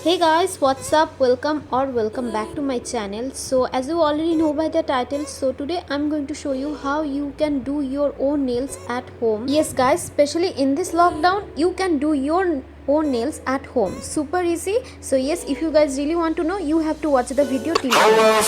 Hey guys, what's up? Welcome back to my channel. So as you already know by the title, so today I'm going to show you how you can do your own nails at home. Yes guys, especially in this lockdown, you can do your own nails at home. Super easy. So yes, if you guys really want to know, you have to watch the video till the end.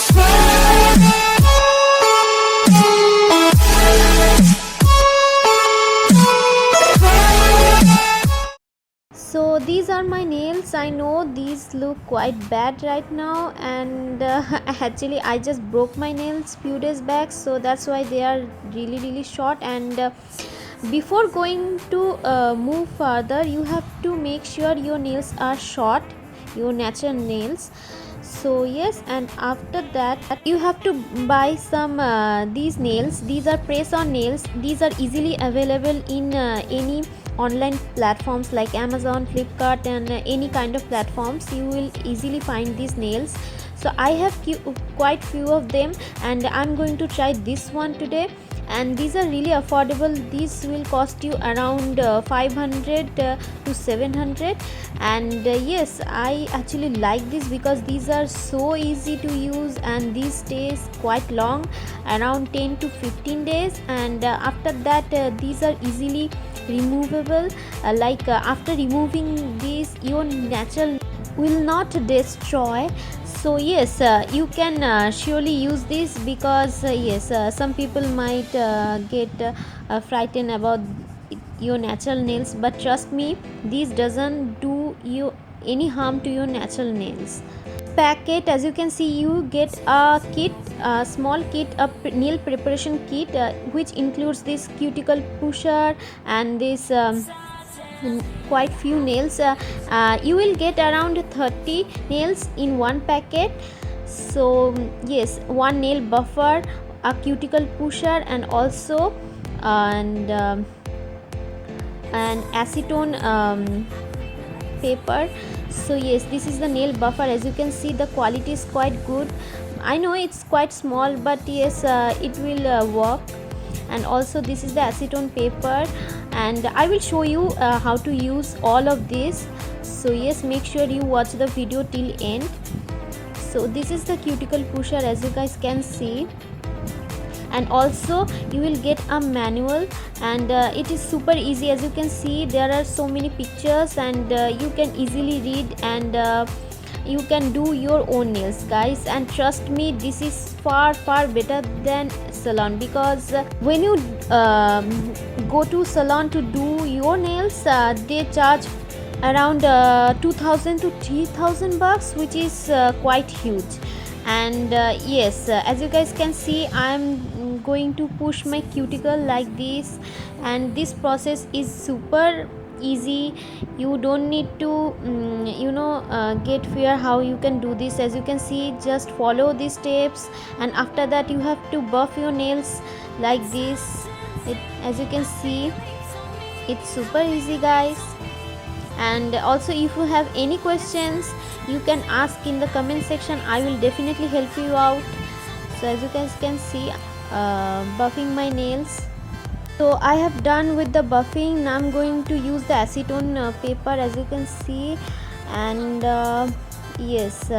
So these are my nails. I know these look quite bad right now, and actually I just broke my nails few days back, so that's why they are really short. And before going to move further, you have to make sure your nails are short, your natural nails. So yes, and after that you have to buy some these nails. These are press on nails. These are easily available in any online platforms like Amazon, Flipkart, and any kind of platforms. You will easily find these nails. So I have quite few of them, and I'm going to try this one today. And these are really affordable. These will cost you around 500 to 700. And yes, I actually like this because these are so easy to use, and these stays quite long, around 10 to 15 days. And after that these are easily removable. After removing these, your natural will not destroy. So yes, you can surely use this because yes, some people might get frightened about your natural nails, but trust me, this doesn't do you any harm to your natural nails. Packet, as you can see, you get a kit, a small kit, a nail preparation kit, which includes this cuticle pusher and this quite few nails. You will get around 30 nails in one packet. So yes, one nail buffer, a cuticle pusher, and also and an acetone paper. So yes, this is the nail buffer. As you can see, the quality is quite good. I know it's quite small, but yes, it will work. And also this is the acetone paper, and I will show you how to use all of this. So yes, make sure you watch the video till end. So this is the cuticle pusher, as you guys can see, and also you will get a manual, and it is super easy. As you can see, there are so many pictures, and you can easily read, and you can do your own nails, guys. And trust me, this is far better than salon, because when you go to salon to do your nails, they charge around 2000 to 3000 bucks, which is quite huge. And yes, as you guys can see, I'm going to push my cuticle like this, and this process is super easy. You don't need to get fear how you can do this. As you can see, just follow these steps, and after that you have to buff your nails like this. As you can see, it's super easy, guys. And also, if you have any questions, you can ask in the comment section. I will definitely help you out. So as you guys can see, buffing my nails. So I have done with the buffing. Now I'm going to use the acetone paper, as you can see. And yes,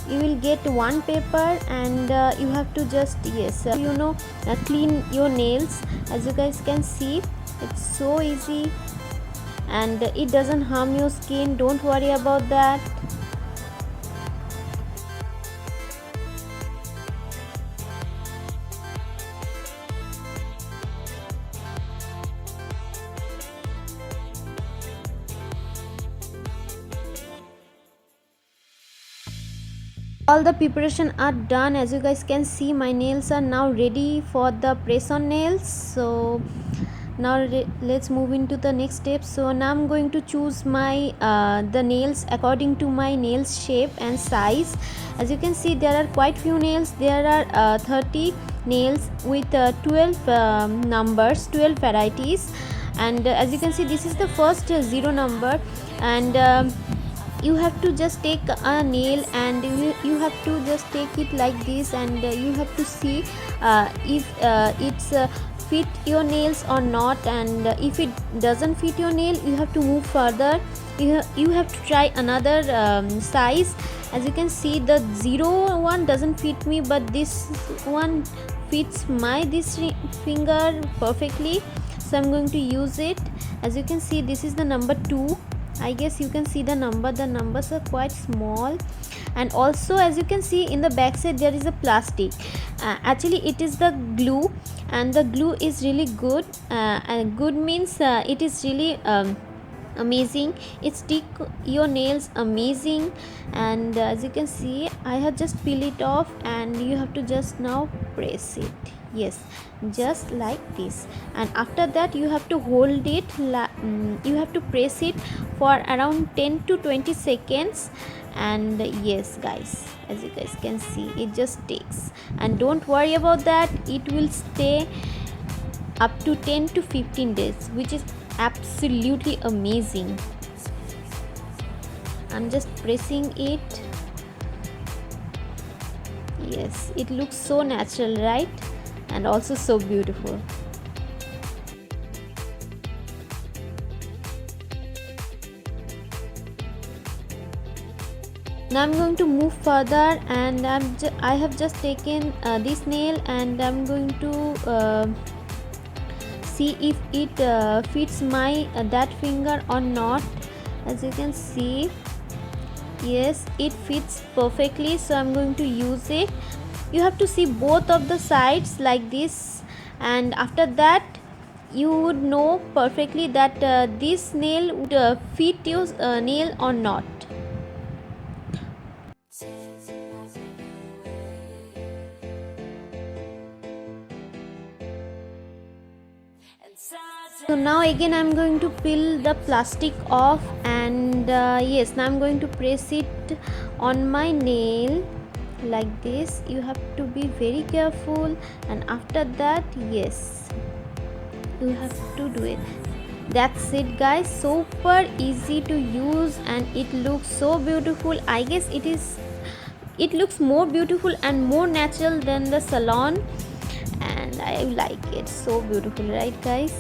you will get one paper, and you have to just clean your nails. As you guys can see, it's so easy, and it doesn't harm your skin. Don't worry about that. All the preparation are done. As you guys can see, my nails are now ready for the press on nails. So now let's move into the next step. So now I'm going to choose my the nails according to my nails shape and size. As you can see, there are quite few nails. There are 30 nails with 12 numbers, 12 varieties. And as you can see, this is the first 0 number. And you have to just take a nail, and you have to just take it like this, and you have to see if it's fit your nails or not, and if it doesn't fit your nail, you have to move further. You have to try another size. As you can see, the 0 one doesn't fit me, but this one fits my this finger perfectly, so I'm going to use it. As you can see, this is the number 2. I guess you can see the numbers are quite small. And also, as you can see, in the back side there is a plastic. Actually it is the glue, and the glue is really good, and good means it is really amazing. It stick your nails amazing. And as you can see, I have just peel it off, and you have to just now press it. Yes, just like this. And after that, you have to hold it, you have to press it for around 10 to 20 seconds. And yes guys, as you guys can see, it just takes. And don't worry about that, it will stay up to 10 to 15 days, which is absolutely amazing. I'm just pressing it. Yes, it looks so natural, right? And also so beautiful. Now I'm going to move further, and I have just taken this nail, and I'm going to see if it fits my that finger or not. As you can see, yes, it fits perfectly, so I'm going to use it. You have to see both of the sides like this, and after that you would know perfectly that this nail would fit your nail or not. So now again I'm going to peel the plastic off, and yes, now I'm going to press it on my nail like this. You have to be very careful, and after that, yes, you have to do it. That's it guys, super easy to use, and it looks so beautiful. I guess it looks more beautiful and more natural than the salon, and I like it. So beautiful, right guys?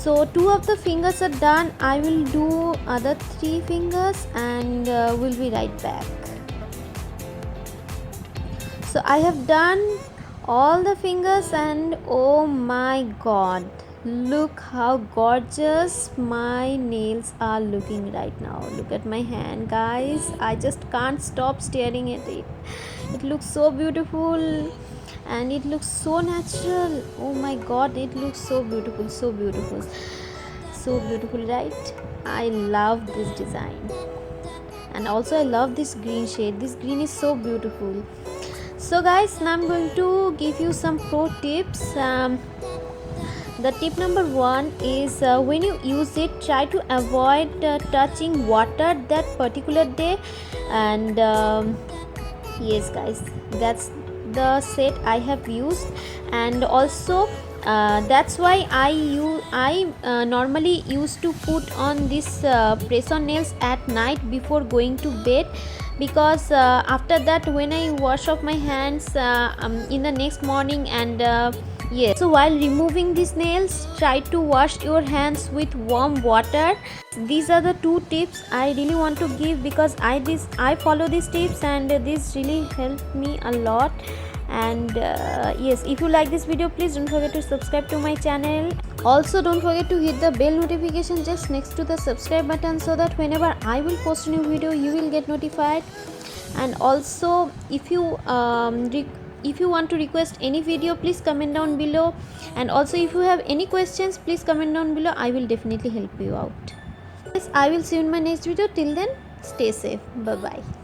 So 2 of the fingers are done. I will do other 3 fingers, and we'll be right back. So I have done all the fingers, and oh my god, look how gorgeous my nails are looking right now. Look at my hand guys, I just can't stop staring at it. It looks so beautiful, and it looks so natural. Oh my god, it looks so beautiful, so beautiful, so beautiful, right? I love this design, and also I love this green shade. This green is so beautiful. So guys, now I'm going to give you some pro tips. The tip number 1 is when you use it, try to avoid touching water that particular day. And yes guys, that's the set I have used. And also that's why I normally used to put on this press on nails at night before going to bed, because after that when I wash off my hands in the next morning, and yes, so while removing these nails, try to wash your hands with warm water. These are the 2 tips I really want to give, because I follow these tips, and this really helped me a lot. And yes, if you like this video, please don't forget to subscribe to my channel. Also don't forget to hit the bell notification just next to the subscribe button, so that whenever I will post a new video, you will get notified. And also, if you want to request any video, please comment down below. And also, if you have any questions, please comment down below. I will definitely help you out. Yes, I will see you in my next video. Till then, stay safe. Bye bye.